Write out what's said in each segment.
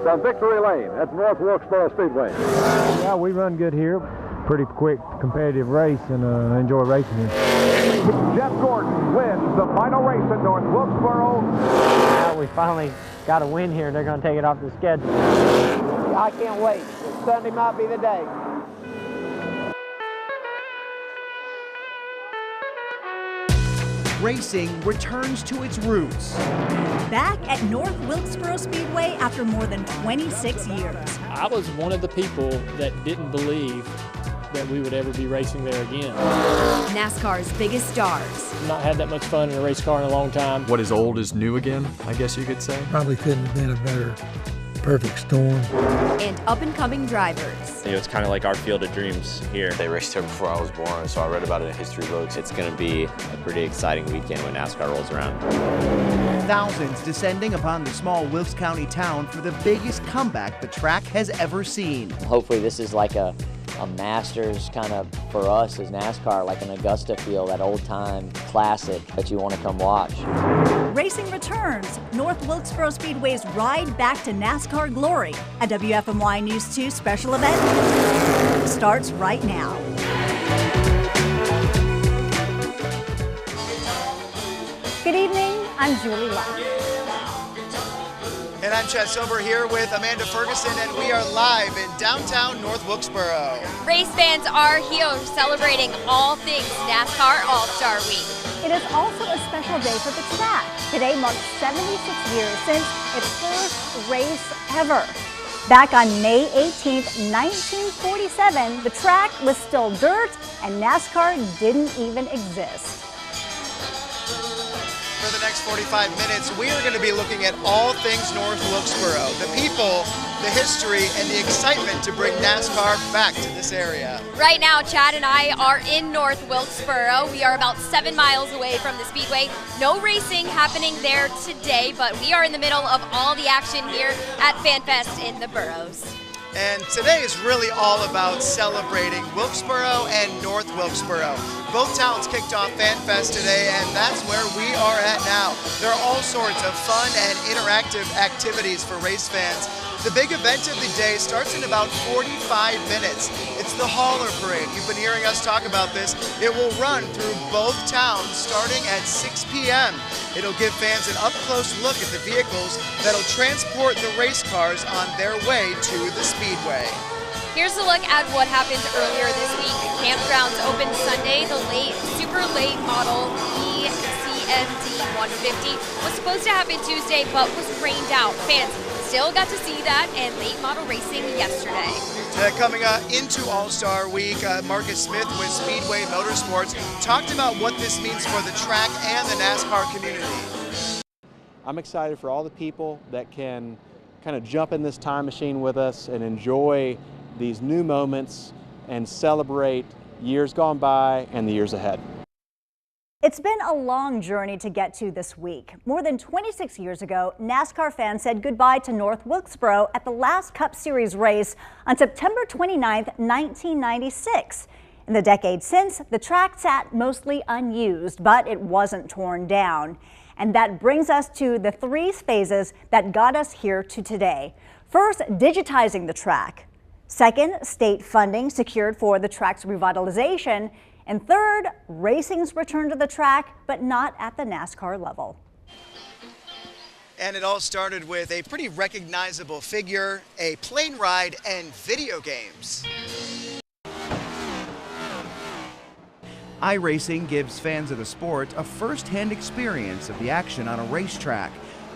The victory lane at North Wilkesboro Speedway. Yeah, we run good here. Pretty quick, competitive race, and enjoy racing here. Jeff Gordon wins the final race at North Wilkesboro. Now we finally got a win here. They're going to take it off the schedule. I can't wait. Sunday might be the day. Racing returns to its roots. Back at North Wilkesboro Speedway after more than 26 years. I was one of the people that didn't believe that we would ever be racing there again. NASCAR's biggest stars. Not had that much fun in a race car in a long time. What is old is new again, I guess you could say. Probably couldn't have been a better perfect storm. And up-and-coming drivers. It's kind of like our field of dreams here. They raced here before I was born, so I read about it in history books. It's going to be a pretty exciting weekend when NASCAR rolls around. Thousands descending upon the small Wilkes County town for the biggest comeback the track has ever seen. Hopefully this is like a Masters kind of for us as NASCAR, like an Augusta feel, that old-time classic that you want to come watch. Racing returns. North Wilkesboro Speedway's ride back to NASCAR glory. A WFMY News 2 special event starts right now. Good evening, I'm Julie Lott. And I'm Chad Sober here with Amanda Ferguson, and we are live in downtown North Wilkesboro. Race fans are here celebrating all things NASCAR All-Star Week. It is also a special day for the track. Today marks 76 years since its first race ever. Back on May 18th, 1947, the track was still dirt and NASCAR didn't even exist. For the next 45 minutes, we are going to be looking at all things North Wilkesboro, the people, the history, and the excitement to bring NASCAR back to this area. Right now, Chad and I are in North Wilkesboro. We are about 7 miles away from the Speedway. No racing happening there today, but we are in the middle of all the action here at FanFest in the Boroughs. And today is really all about celebrating Wilkesboro and North Wilkesboro. Both towns kicked off FanFest today, and that's where we are at now. There are all sorts of fun and interactive activities for race fans. The big event of the day starts in about 45 minutes. It's the Hauler Parade. You've been hearing us talk about this. It will run through both towns starting at 6 p.m. It'll give fans an up-close look at the vehicles that'll transport the race cars on their way to the Speedway. Here's a look at what happened earlier this week. Campgrounds opened Sunday. The super late model ECMD 150 was supposed to happen Tuesday, but was rained out. Fans still got to see that and late model racing yesterday. Coming into All-Star Week, Marcus Smith with Speedway Motorsports talked about what this means for the track and the NASCAR community. I'm excited for all the people that can kind of jump in this time machine with us and enjoy these new moments and celebrate years gone by and the years ahead. It's been a long journey to get to this week. More than 26 years ago, NASCAR fans said goodbye to North Wilkesboro at the last Cup Series race on September 29, 1996. In the decade since, the track sat mostly unused, but it wasn't torn down. And that brings us to the three phases that got us here to today. First, digitizing the track. Second, state funding secured for the track's revitalization. And third, racing's return to the track, but not at the NASCAR level. And it all started with a pretty recognizable figure, a plane ride, and video games. iRacing gives fans of the sport a first-hand experience of the action on a racetrack.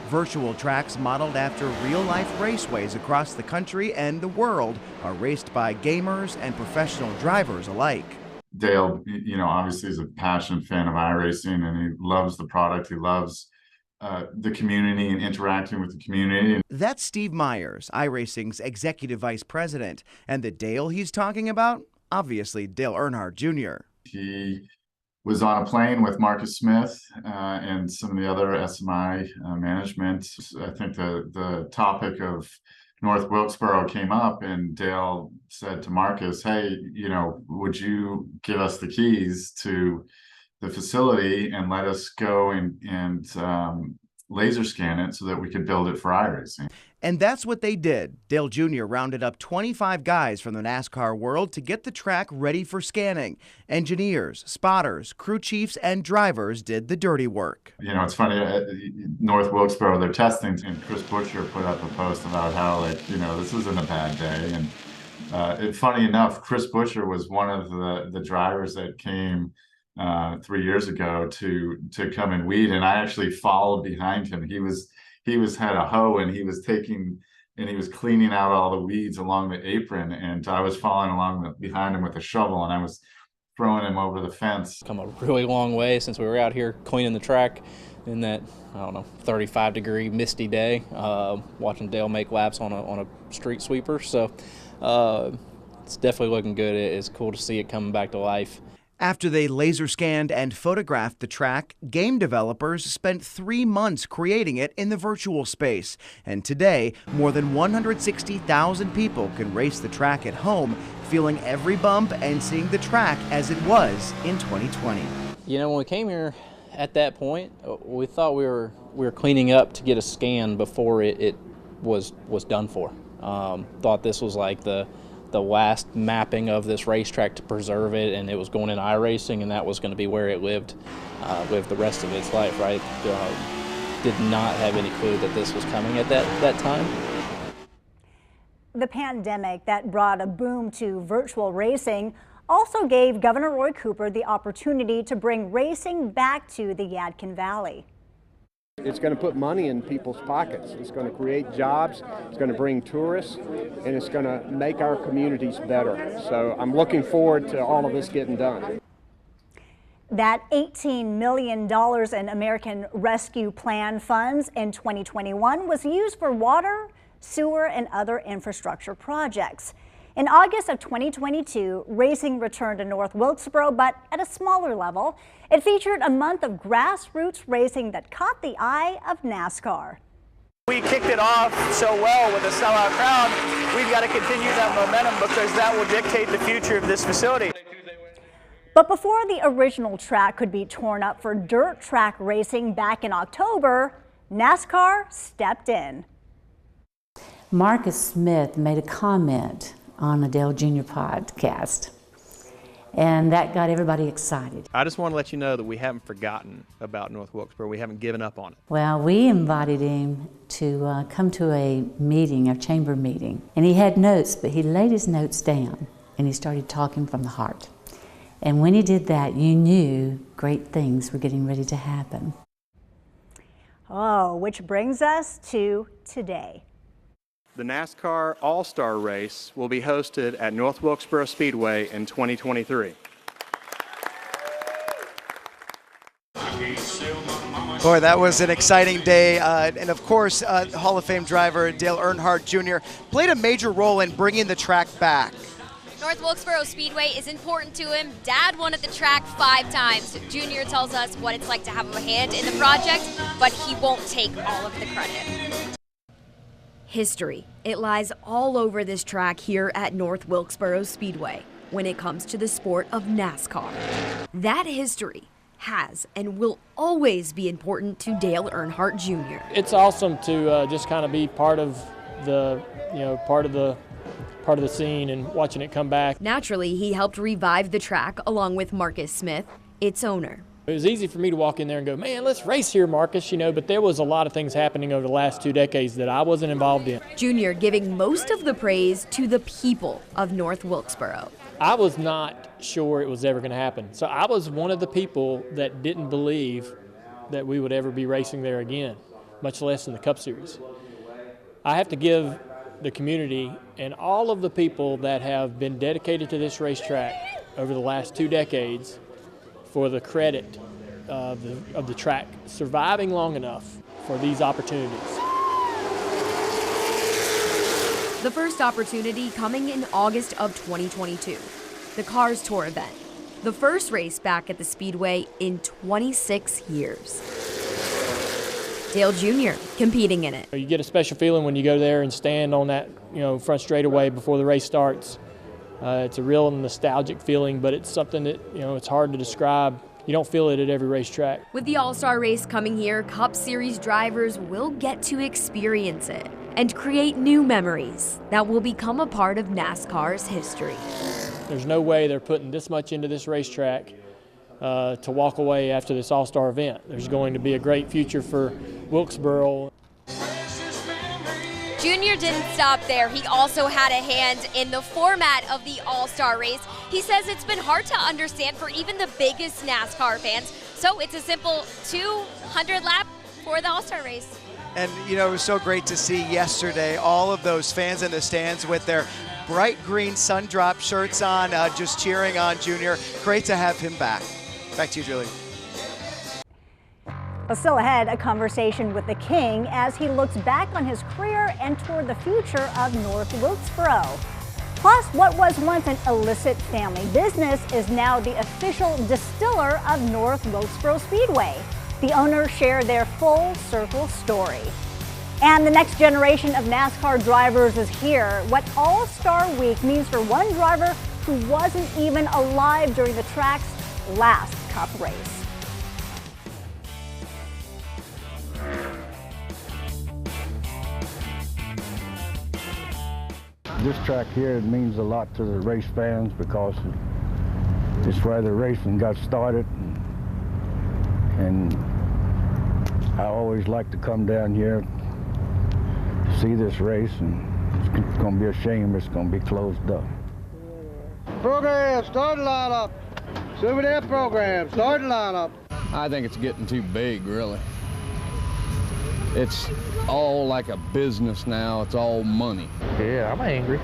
Virtual tracks modeled after real-life raceways across the country and the world are raced by gamers and professional drivers alike. Dale, obviously is a passionate fan of iRacing, and he loves the product. He loves the community and interacting with the community. That's Steve Myers, iRacing's executive vice president. And the Dale he's talking about? Obviously, Dale Earnhardt Jr. He was on a plane with Marcus Smith and some of the other SMI management. I think the topic of North Wilkesboro came up, and Dale said to Marcus, hey, would you give us the keys to the facility and let us go and laser scan it so that we could build it for iRacing. And that's what they did. Dale Jr. rounded up 25 guys from the NASCAR world to get the track ready for scanning. Engineers, spotters, crew chiefs, and drivers did the dirty work. You know, it's funny, at North Wilkesboro, they're testing, and Chris Butcher put up a post about how, like, you know, this isn't a bad day. And funny enough, Chris Butcher was one of the drivers that came 3 years ago to come and weed, and I actually followed behind him. He had a hoe, and he was cleaning out all the weeds along the apron, and I was following along behind him with a shovel, and I was throwing him over the fence. Come a really long way since we were out here cleaning the track in that, I don't know, 35-degree misty day, watching Dale make laps on a street sweeper. So it's definitely looking good. It's cool to see it coming back to life. After they laser scanned and photographed the track, game developers spent 3 months creating it in the virtual space. And today, more than 160,000 people can race the track at home, feeling every bump and seeing the track as it was in 2020. You know, when we came here at that point, we thought we were cleaning up to get a scan before it was done for. Thought this was like the last mapping of this racetrack to preserve it, and it was going in iRacing, and that was going to be where it lived the rest of its life, right? Did not have any clue that this was coming at that time. The pandemic that brought a boom to virtual racing also gave Governor Roy Cooper the opportunity to bring racing back to the Yadkin Valley. It's going to put money in people's pockets. It's going to create jobs. It's going to bring tourists, and it's going to make our communities better. So I'm looking forward to all of this getting done. That $18 million in American Rescue Plan funds in 2021 was used for water, sewer, and other infrastructure projects. In August of 2022, racing returned to North Wilkesboro, but at a smaller level. It featured a month of grassroots racing that caught the eye of NASCAR. We kicked it off so well with a sellout crowd. We've got to continue that momentum because that will dictate the future of this facility. But before the original track could be torn up for dirt track racing back in October, NASCAR stepped in. Marcus Smith made a comment on a Dale Jr. podcast, and that got everybody excited. I just want to let you know that we haven't forgotten about North Wilkesboro. We haven't given up on it. Well, we invited him to come to a meeting, a chamber meeting, and he had notes, but he laid his notes down and he started talking from the heart. And when he did that, you knew great things were getting ready to happen. Oh, which brings us to today. The NASCAR All-Star Race will be hosted at North Wilkesboro Speedway in 2023. Boy, that was an exciting day. And of course, Hall of Fame driver Dale Earnhardt Jr. played a major role in bringing the track back. North Wilkesboro Speedway is important to him. Dad won at the track 5 times. Junior tells us what it's like to have a hand in the project, but he won't take all of the credit. History. It lies all over this track here at North Wilkesboro Speedway when it comes to the sport of NASCAR. That history has and will always be important to Dale Earnhardt Jr. It's awesome to just kind of be part of the, part of the scene and watching it come back. Naturally, he helped revive the track along with Marcus Smith, its owner. It was easy for me to walk in there and go, man, let's race here, Marcus, but there was a lot of things happening over the last 2 decades that I wasn't involved in. Junior giving most of the praise to the people of North Wilkesboro. I was not sure it was ever going to happen. So I was one of the people that didn't believe that we would ever be racing there again, much less in the Cup Series. I have to give the community and all of the people that have been dedicated to this racetrack over the last 2 decades for the credit of the track surviving long enough for these opportunities. The first opportunity coming in August of 2022, the Cars Tour event, the first race back at the Speedway in 26 years. Dale Jr. competing in it. You get a special feeling when you go there and stand on that front straightaway before the race starts. It's a real nostalgic feeling, but it's something that it's hard to describe You don't feel it at every racetrack. With the All-Star race coming here, Cup Series drivers will get to experience it and create new memories that will become a part of NASCAR's history. There's no way they're putting this much into this racetrack to walk away after this All-Star event. There's going to be a great future for Wilkesboro. Junior didn't stop there. He also had a hand in the format of the All-Star race. He says it's been hard to understand for even the biggest NASCAR fans. So it's a simple 200 lap for the All-Star race. And, you know, it was so great to see yesterday all of those fans in the stands with their bright green sun-drop shirts on, just cheering on Junior. Great to have him back. Back to you, Julie. Well, still ahead, a conversation with the King as he looks back on his career and toward the future of North Wilkesboro. Plus, what was once an illicit family business is now the official distiller of North Wilkesboro Speedway. The owners share their full circle story. And the next generation of NASCAR drivers is here. What All-Star Week means for one driver who wasn't even alive during the track's last Cup race. This track here means a lot to the race fans because it's where the racing got started. And I always like to come down here, see this race, and it's going to be a shame it's going to be closed up. Program, start the lineup. Super F program, start the lineup. I think it's getting too big, really. It's all like a business now. It's all money. Yeah, I'm angry.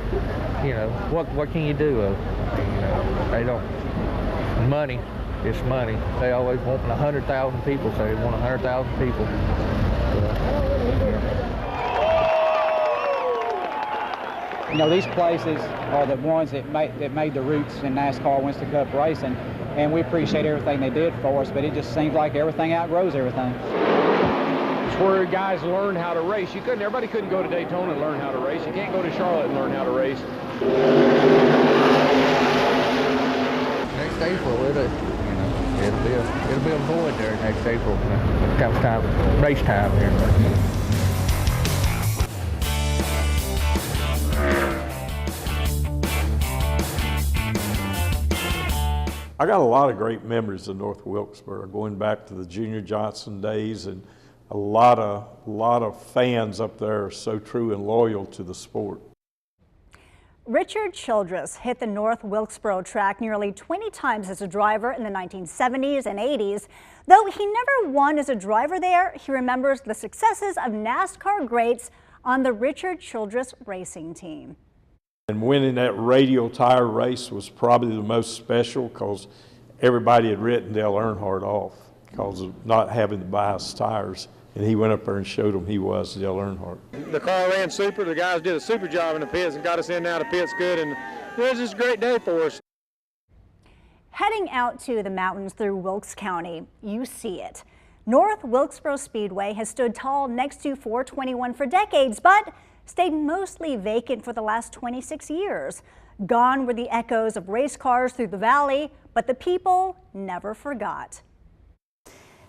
You know, what can you do? You know, they don't. Money. It's money. They always want 100,000 people, so they want 100,000 people. You know, these places are the ones that made the roots in NASCAR Winston Cup racing, and we appreciate everything they did for us, but it just seems like everything outgrows everything. It's where guys learn how to race. Everybody couldn't go to Daytona and learn how to race. You can't go to Charlotte and learn how to race. Next April, it'll be a void there next April. When it comes time, race time here. I got a lot of great memories of North Wilkesboro, going back to the Junior Johnson days, and a lot of fans up there are so true and loyal to the sport. Richard Childress hit the North Wilkesboro track nearly 20 times as a driver in the 1970s and 80s. Though he never won as a driver there, he remembers the successes of NASCAR greats on the Richard Childress racing team. And winning that radial tire race was probably the most special because everybody had written Dale Earnhardt off because of not having the biased tires. And he went up there and showed them he was Dale Earnhardt. The car ran super. The guys did a super job in the pits and got us in and out of pits good. And it was just a great day for us. Heading out to the mountains through Wilkes County, you see it. North Wilkesboro Speedway has stood tall next to 421 for decades, but stayed mostly vacant for the last 26 years. Gone were the echoes of race cars through the valley, but the people never forgot.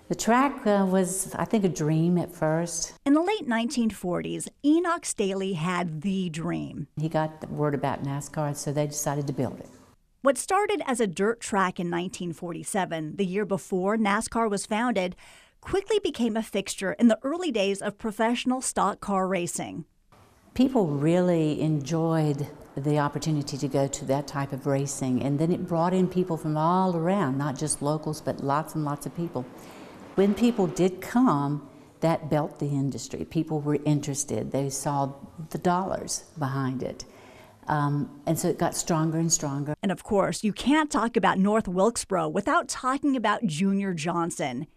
The track was, I think, a dream at first. In the late 1940s, Enoch Staley had the dream. He got the word about NASCAR, so they decided to build it. What started as a dirt track in 1947, the year before NASCAR was founded, quickly became a fixture in the early days of professional stock car racing. People really enjoyed the opportunity to go to that type of racing, and then it brought in people from all around, not just locals, but lots and lots of people. When people did come, that built the industry. People were interested. They saw the dollars behind it. And so it got stronger and stronger. And of course, you can't talk about North Wilkesboro without talking about Junior Johnson.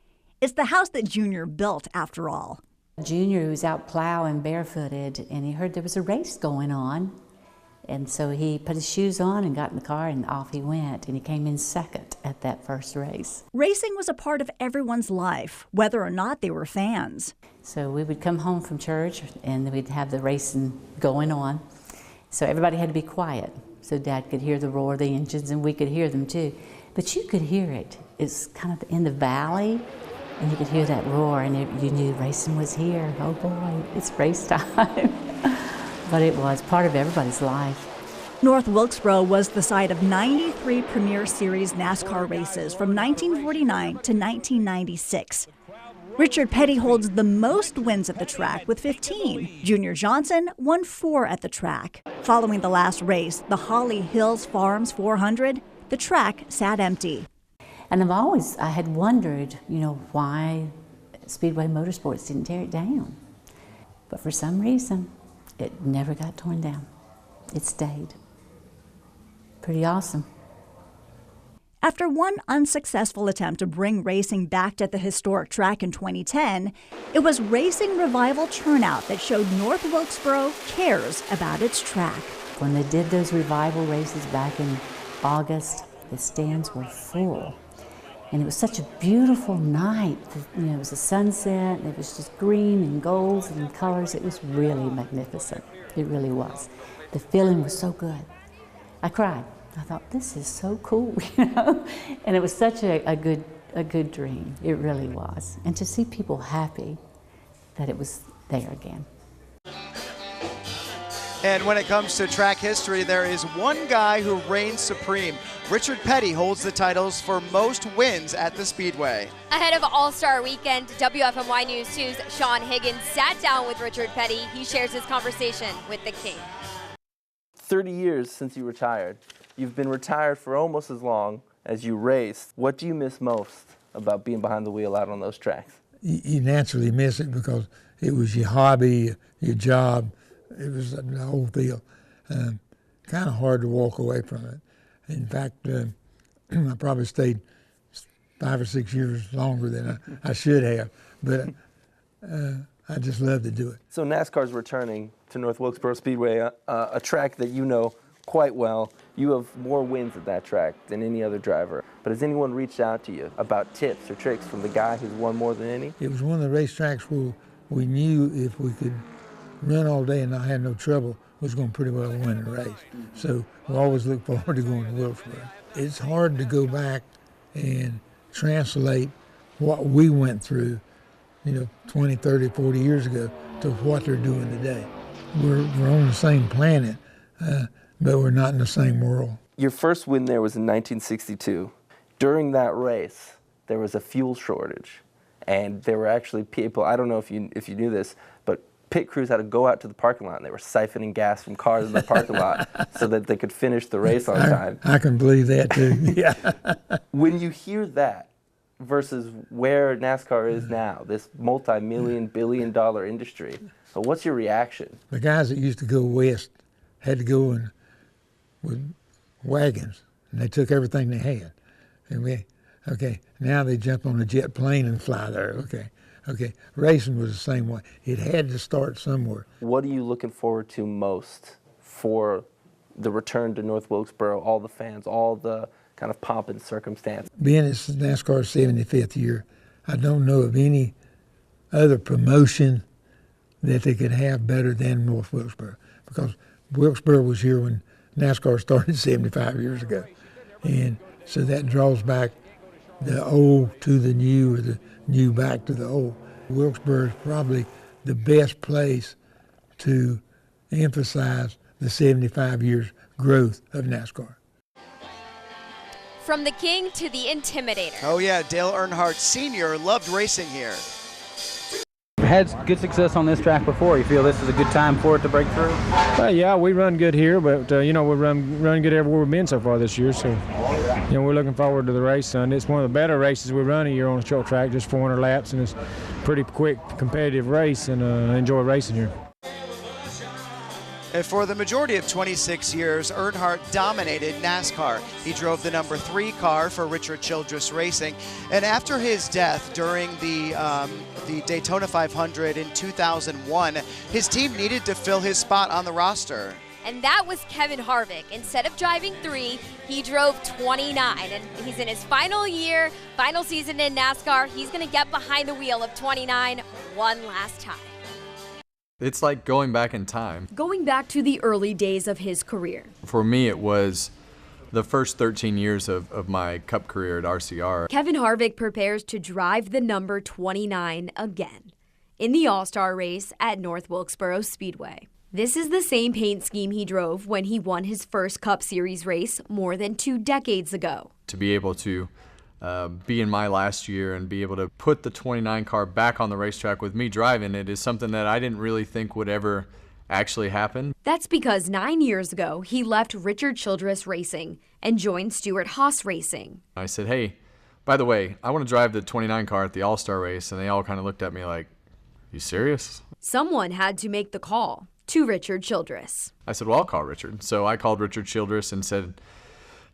It's the house that Junior built, after all. Junior was out plowing barefooted, and he heard there was a race going on. And so he put his shoes on and got in the car, and off he went, and he came in second at that first race. Racing was a part of everyone's life, whether or not they were fans. So we would come home from church, and we'd have the racing going on. So everybody had to be quiet, so Dad could hear the roar of the engines, and we could hear them too. but you could hear it. It's kind of in the valley, and you could hear that roar, and you knew racing was here. Oh boy, it's race time. But it was part of everybody's life. North Wilkesboro was the site of 93 Premier Series NASCAR races from 1949 to 1996. Richard Petty holds the most wins at the track with 15. Junior Johnson won 4 at the track. Following the last race, the Holly Hills Farms 400, the track sat empty. And I had wondered, why Speedway Motorsports didn't tear it down. But for some reason, it never got torn down. It stayed. Pretty awesome. After one unsuccessful attempt to bring racing back to the historic track in 2010, it was Racing Revival turnout that showed North Wilkesboro cares about its track. When they did those revival races back in August, the stands were full. And it was such a beautiful night. It was a sunset, and it was just green and golds and colors. It was really magnificent. It really was. The feeling was so good. I cried. I thought, this is so cool, And it was such a good dream. It really was. And to see people happy that it was there again. And when it comes to track history, there is one guy who reigns supreme. Richard Petty holds the titles for most wins at the Speedway. Ahead of All-Star Weekend, WFMY News 2's Sean Higgins sat down with Richard Petty. He shares his conversation with the King. 30 years since you retired. You've been retired for almost as long as you raced. What do you miss most about being behind the wheel out on those tracks? You naturally miss it because it was your hobby, your job. It was the whole deal. Kind of hard to walk away from it. In fact, I probably stayed 5 or 6 years longer than I should have, but I just love to do it. So NASCAR's returning to North Wilkesboro Speedway, a track that you know quite well. You have more wins at that track than any other driver. But has anyone reached out to you about tips or tricks from the guy who's won more than any? It was one of the racetracks where we knew if we could run all day and not have no trouble, was going to pretty well win the race. So we always look forward to going to Wilkesboro. It's hard to go back and translate what we went through, 20, 30, 40 years ago to what they're doing today. We're on the same planet, but we're not in the same world. Your first win there was in 1962. During that race, there was a fuel shortage, and there were actually people, I don't know if you knew this, but pit crews had to go out to the parking lot, and they were siphoning gas from cars in the parking lot so that they could finish the race on time. I can believe that too, yeah. When you hear that versus where NASCAR is now, this multi-million, billion-dollar industry, what's your reaction? The guys that used to go west had to go in with wagons, and they took everything they had. And now they jump on a jet plane and fly there, Okay, racing was the same way. It had to start somewhere. What are you looking forward to most for the return to North Wilkesboro, all the fans, all the kind of pomp and circumstance? Being it's NASCAR's 75th year, I don't know of any other promotion that they could have better than North Wilkesboro, because Wilkesboro was here when NASCAR started 75 years ago. And so that draws back the old to the new, or the new back to the old. Wilkesboro is probably the best place to emphasize the 75 years growth of NASCAR. From the King to the Intimidator. Oh yeah, Dale Earnhardt Sr. loved racing here. Had good success on this track before. You feel this is a good time for it to break through? Yeah, we run good here, but we run good everywhere we've been so far this year. So, we're looking forward to the race. And it's one of the better races we run here on a short track, just 400 laps, and it's a pretty quick, competitive race, and I enjoy racing here. And for the majority of 26 years, Earnhardt dominated NASCAR. He drove the number 3 car for Richard Childress Racing. And after his death during the Daytona 500 in 2001, his team needed to fill his spot on the roster. And that was Kevin Harvick. Instead of driving 3, he drove 29. And he's in his final year, final season in NASCAR. He's going to get behind the wheel of 29 one last time. It's like going back in time. Going back to the early days of his career. For me, it was the first 13 years of my Cup career at RCR. Kevin Harvick prepares to drive the number 29 again in the All-Star race at North Wilkesboro Speedway. This is the same paint scheme he drove when he won his first Cup Series race more than 2 decades ago. To be able to be in my last year and be able to put the 29 car back on the racetrack with me driving it is something that I didn't really think would ever actually happen. That's because 9 years ago, he left Richard Childress Racing and joined Stewart Haas Racing. I said, hey, by the way, I want to drive the 29 car at the All-Star race, and they all kind of looked at me like, you serious? Someone had to make the call to Richard Childress. I said, well, I'll call Richard. So I called Richard Childress and said,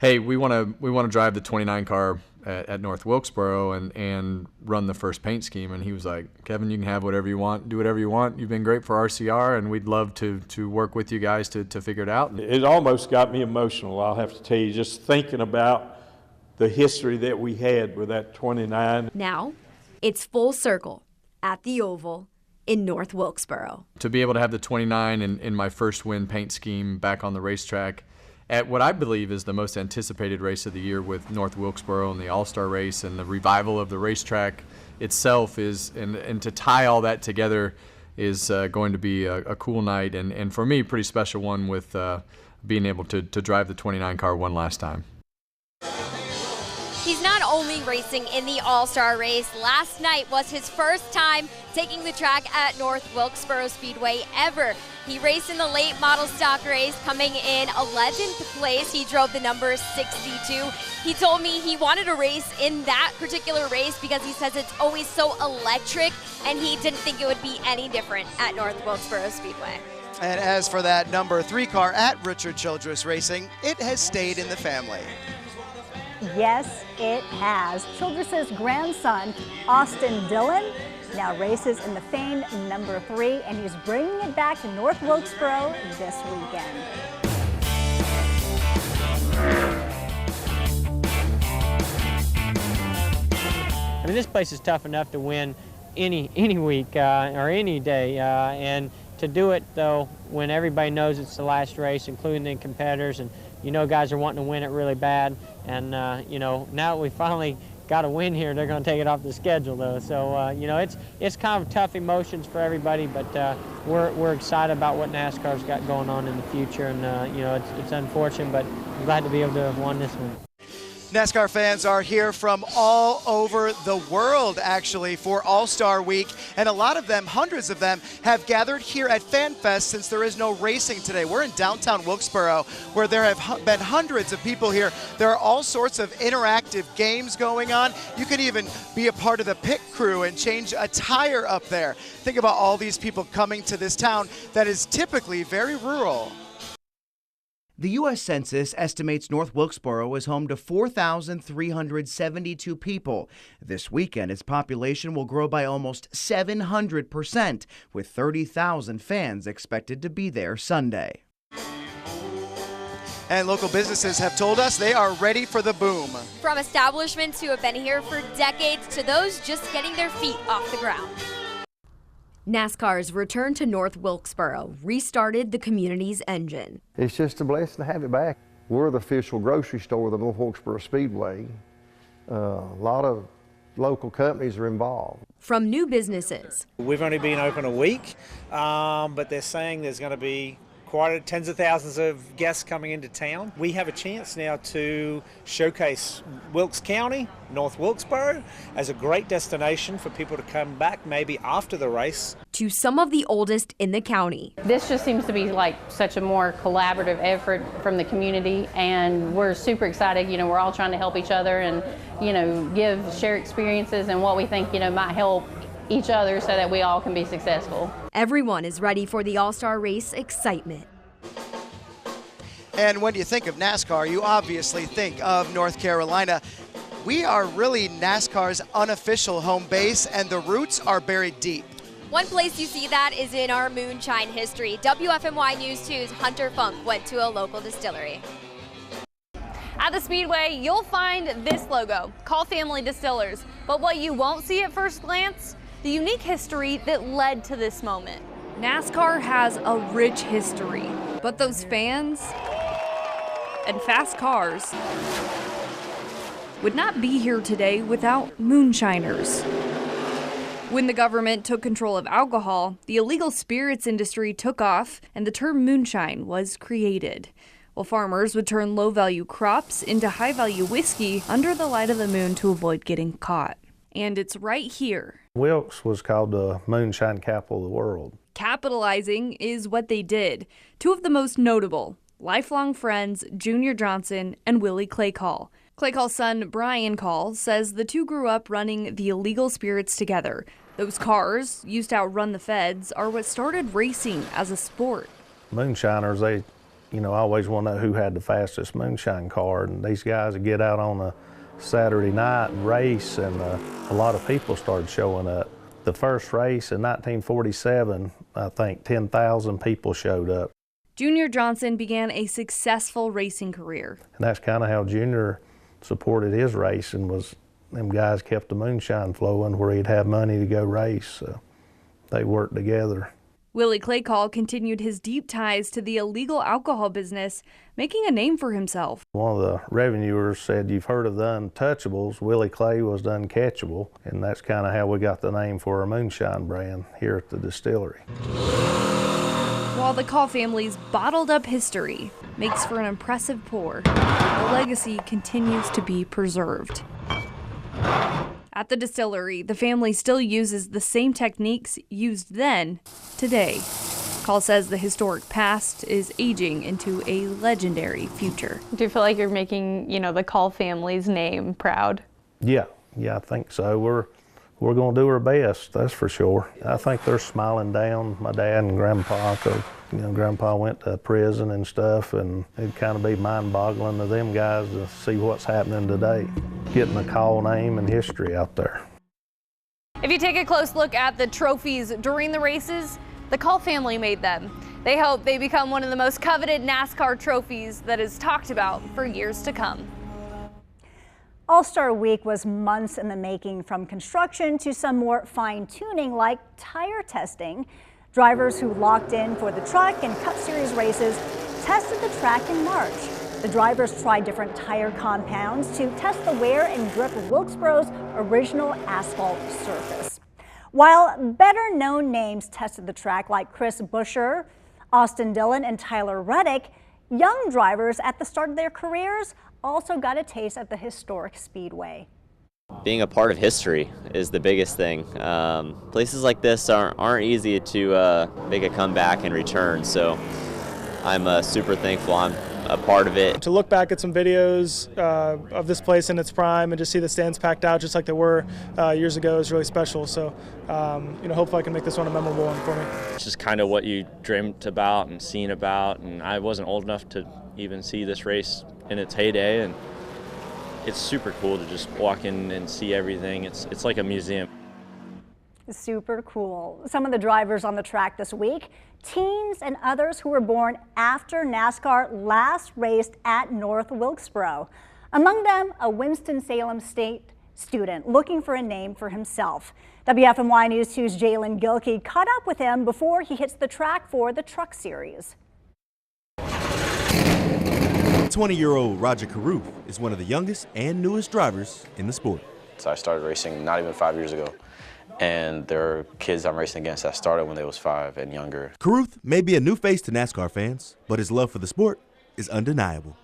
hey, we want to drive the 29 car at North Wilkesboro and run the first paint scheme. And he was like, Kevin, you can have whatever you want, do whatever you want. You've been great for RCR, and we'd love to work with you guys to figure it out. It almost got me emotional, I'll have to tell you, just thinking about the history that we had with that 29. Now, it's full circle at the Oval in North Wilkesboro. To be able to have the 29 in my first win paint scheme back on the racetrack at what I believe is the most anticipated race of the year with North Wilkesboro and the All-Star race and the revival of the racetrack itself is, and to tie all that together is going to be a cool night and for me, pretty special one with being able to drive the 29 car one last time. He's not only racing in the All-Star race, last night was his first time taking the track at North Wilkesboro Speedway ever. He raced in the late model stock race, coming in 11th place. He drove the number 62. He told me he wanted to race in that particular race because he says it's always so electric, and he didn't think it would be any different at North Wilkesboro Speedway. And as for that number 3 car at Richard Childress Racing, it has stayed in the family. Yes, it has. Childress's grandson, Austin Dillon, now races in the famed number 3, and he's bringing it back to North Wilkesboro this weekend. I mean, this place is tough enough to win any week or any day, and to do it, though, when everybody knows it's the last race, including the competitors, and you know guys are wanting to win it really bad, and you know, now that we finally got a win here, they're going to take it off the schedule, though. So you know, it's kind of tough emotions for everybody, but we're excited about what NASCAR's got going on in the future, and you know, it's unfortunate, but I'm glad to be able to have won this one. NASCAR fans are here from all over the world, actually, for All-Star Week, and a lot of them, hundreds of them, have gathered here at FanFest since there is no racing today. We're in downtown Wilkesboro, where there have been hundreds of people here. There are all sorts of interactive games going on. You can even be a part of the pit crew and change a tire up there. Think about all these people coming to this town that is typically very rural. The U.S. Census estimates North Wilkesboro is home to 4,372 people. This weekend, its population will grow by almost 700%, with 30,000 fans expected to be there Sunday. And local businesses have told us they are ready for the boom. From establishments who have been here for decades to those just getting their feet off the ground. NASCAR's return to North Wilkesboro restarted the community's engine. It's just a blessing to have it back. We're the official grocery store of the North Wilkesboro Speedway. A lot of local companies are involved. From new businesses. We've only been open a week, but they're saying there's going to be tens of thousands of guests coming into town. We have a chance now to showcase Wilkes County, North Wilkesboro, as a great destination for people to come back maybe after the race. To some of the oldest in the county. This just seems to be like such a more collaborative effort from the community, and we're super excited. You know, we're all trying to help each other and, you know, share experiences and what we think, you know, might help each other so that we all can be successful. Everyone is ready for the All-Star race excitement. And when you think of NASCAR, you obviously think of North Carolina. We are really NASCAR's unofficial home base, and the roots are buried deep. One place you see that is in our moonshine history. WFMY News 2's Hunter Funk went to a local distillery. At the Speedway, you'll find this logo, Call Family Distillers. But what you won't see at first glance, the unique history that led to this moment. NASCAR has a rich history, but those fans, and fast cars would not be here today without moonshiners. When the government took control of alcohol, the illegal spirits industry took off and the term moonshine was created. While farmers would turn low-value crops into high-value whiskey under the light of the moon to avoid getting caught. And it's right here. Wilkes was called the moonshine capital of the world. Capitalizing is what they did. Two of the most notable, lifelong friends, Junior Johnson and Willie Clay Call. Clay Call's son, Brian Call, says the two grew up running the illegal spirits together. Those cars, used to outrun the feds, are what started racing as a sport. Moonshiners, they always want to know who had the fastest moonshine car, and these guys would get out on a Saturday night and race, and a lot of people started showing up. The first race in 1947, I think 10,000 people showed up. Junior Johnson began a successful racing career. And that's kind of how Junior supported his racing, was them guys kept the moonshine flowing where he'd have money to go race. So they worked together. Willie Clay Call continued his deep ties to the illegal alcohol business, making a name for himself. One of the revenuers said, "You've heard of the Untouchables. Willie Clay was the Uncatchable." And that's kind of how we got the name for our moonshine brand here at the distillery. While the Call family's bottled up history makes for an impressive pour, the legacy continues to be preserved. At the distillery, the family still uses the same techniques used then, today. Call says the historic past is aging into a legendary future. Do you feel like you're making, the Call family's name proud? Yeah, I think so. We're going to do our best, that's for sure. I think they're smiling down my dad and Grandpa, because Grandpa went to prison and stuff, and it'd kind of be mind-boggling to them guys to see what's happening today, getting the Call name and history out there. If you take a close look at the trophies during the races, the Call family made them. They hope they become one of the most coveted NASCAR trophies that is talked about for years to come. All-Star Week was months in the making, from construction to some more fine-tuning like tire testing. Drivers who locked in for the Truck and Cup Series races tested the track in March. The drivers tried different tire compounds to test the wear and grip of Wilkesboro's original asphalt surface. While better-known names tested the track like Chris Buescher, Austin Dillon, and Tyler Reddick, young drivers at the start of their careers also got a taste of the historic Speedway. Being a part of history is the biggest thing. Places like this aren't easy to make a comeback and return, so I'm super thankful I'm a part of it. To look back at some videos of this place in its prime and just see the stands packed out just like they were years ago is really special. So, hopefully I can make this one a memorable one for me. It's just kind of what you dreamt about and seen about, and I wasn't old enough to even see this race in its heyday, and it's super cool to just walk in and see everything. It's like a museum. Super cool. Some of the drivers on the track this week, teens and others who were born after NASCAR last raced at North Wilkesboro. Among them, a Winston-Salem State student looking for a name for himself. WFMY News 2's Jalen Gilkey caught up with him before he hits the track for the Truck Series. 20-year-old Roger Carruth is one of the youngest and newest drivers in the sport. So I started racing not even 5 years ago, and there are kids I'm racing against that started when they was 5 and younger. Carruth may be a new face to NASCAR fans, but his love for the sport is undeniable.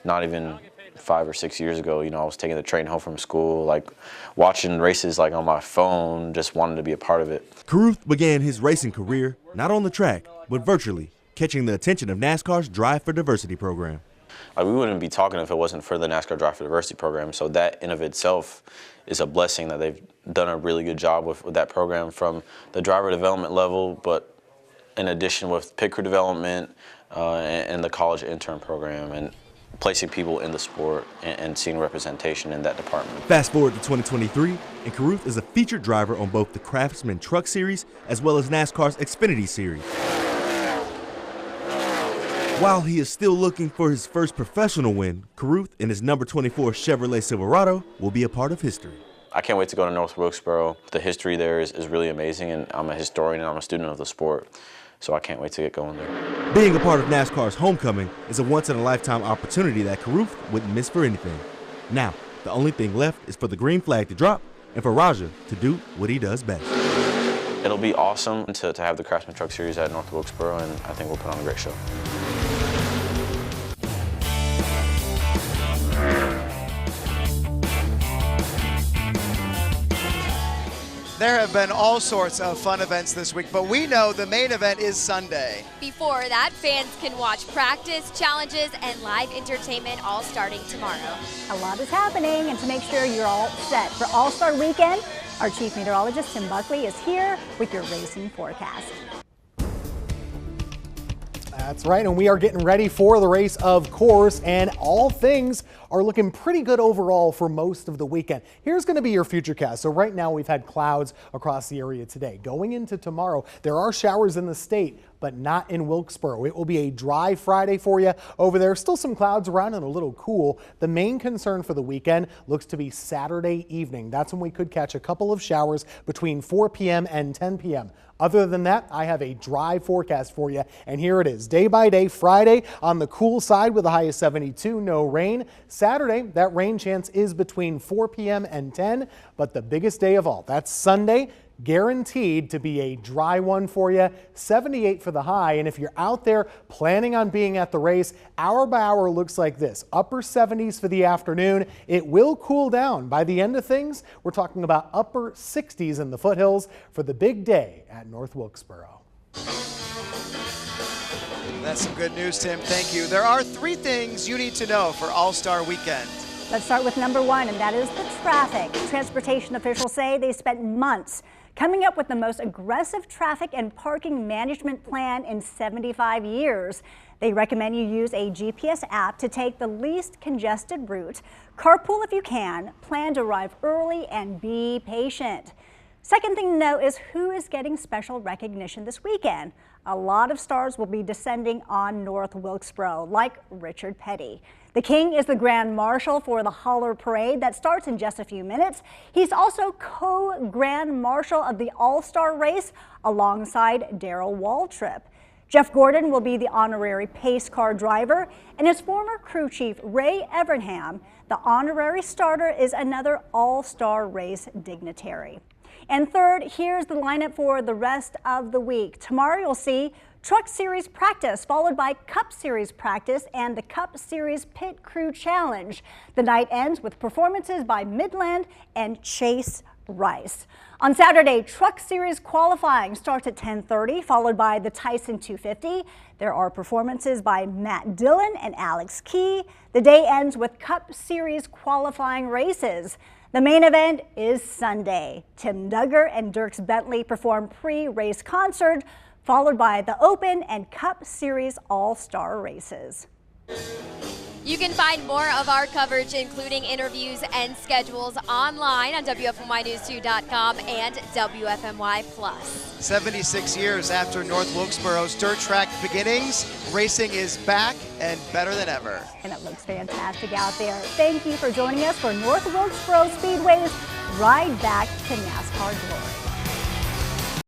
Not even 5 or 6 years ago, I was taking the train home from school, like watching races like on my phone, just wanted to be a part of it. Carruth began his racing career not on the track, but virtually, catching the attention of NASCAR's Drive for Diversity program. Like, we wouldn't be talking if it wasn't for the NASCAR Drive for Diversity program, so that in of itself is a blessing that they've done a really good job with that program from the driver development level, but in addition with pit crew development and the college intern program, and placing people in the sport and seeing representation in that department. Fast forward to 2023, and Carruth is a featured driver on both the Craftsman Truck Series as well as NASCAR's Xfinity Series. While he is still looking for his first professional win, Carruth and his number 24 Chevrolet Silverado will be a part of history. I can't wait to go to North Wilkesboro. The history there is really amazing, and I'm a historian and I'm a student of the sport. So I can't wait to get going there. Being a part of NASCAR's homecoming is a once-in-a-lifetime opportunity that Carruth wouldn't miss for anything. Now, the only thing left is for the green flag to drop and for Raja to do what he does best. It'll be awesome to have the Craftsman Truck Series at North Wilkesboro, and I think we'll put on a great show. There have been all sorts of fun events this week, but we know the main event is Sunday. Before that, fans can watch practice, challenges, and live entertainment all starting tomorrow. A lot is happening, and to make sure you're all set for All-Star Weekend, our Chief Meteorologist, Tim Buckley, is here with your racing forecast. That's right, and we are getting ready for the race, of course, and all things are looking pretty good overall for most of the weekend. Here's going to be your futurecast. So right now we've had clouds across the area today. Going into tomorrow, there are showers in the state, but not in Wilkesboro. It will be a dry Friday for you over there. Still some clouds around and a little cool. The main concern for the weekend looks to be Saturday evening. That's when we could catch a couple of showers between 4 p.m. and 10 p.m. Other than that, I have a dry forecast for you, and here it is. Day by day, Friday on the cool side with a high of 72, no rain. Saturday, that rain chance is between 4 p.m. and 10, but the biggest day of all, that's Sunday, guaranteed to be a dry one for you. 78 for the high, and if you're out there planning on being at the race, hour by hour looks like this. Upper 70s for the afternoon. It will cool down. By the end of things, we're talking about upper 60s in the foothills for the big day at North Wilkesboro. That's some good news, Tim. Thank you. There are 3 things you need to know for All-Star Weekend. Let's start with number 1, and that is the traffic. Transportation officials say they spent months coming up with the most aggressive traffic and parking management plan in 75 years. They recommend you use a GPS app to take the least congested route. Carpool if you can, plan to arrive early, and be patient. Second thing to know is who is getting special recognition this weekend. A lot of stars will be descending on North Wilkesboro, like Richard Petty. The King is the Grand Marshal for the Holler Parade that starts in just a few minutes. He's also co-Grand Marshal of the All-Star Race alongside Darrell Waltrip. Jeff Gordon will be the honorary pace car driver, and his former crew chief, Ray Evernham, the honorary starter, is another All-Star Race dignitary. And third, here's the lineup for the rest of the week. Tomorrow you'll see Truck Series practice, followed by Cup Series practice and the Cup Series Pit Crew Challenge. The night ends with performances by Midland and Chase Rice. On Saturday, Truck Series qualifying starts at 10:30, followed by the Tyson 250. There are performances by Matt Dillon and Alex Key. The day ends with Cup Series qualifying races. The main event is Sunday. Tim Duggar and Dierks Bentley perform pre-race concert, followed by the Open and Cup Series All-Star races. You can find more of our coverage, including interviews and schedules, online on WFMYnews2.com and WFMY Plus. 76 years after North Wilkesboro's dirt track beginnings, racing is back and better than ever. And it looks fantastic out there. Thank you for joining us for North Wilkesboro Speedway's Ride Back to NASCAR Glory.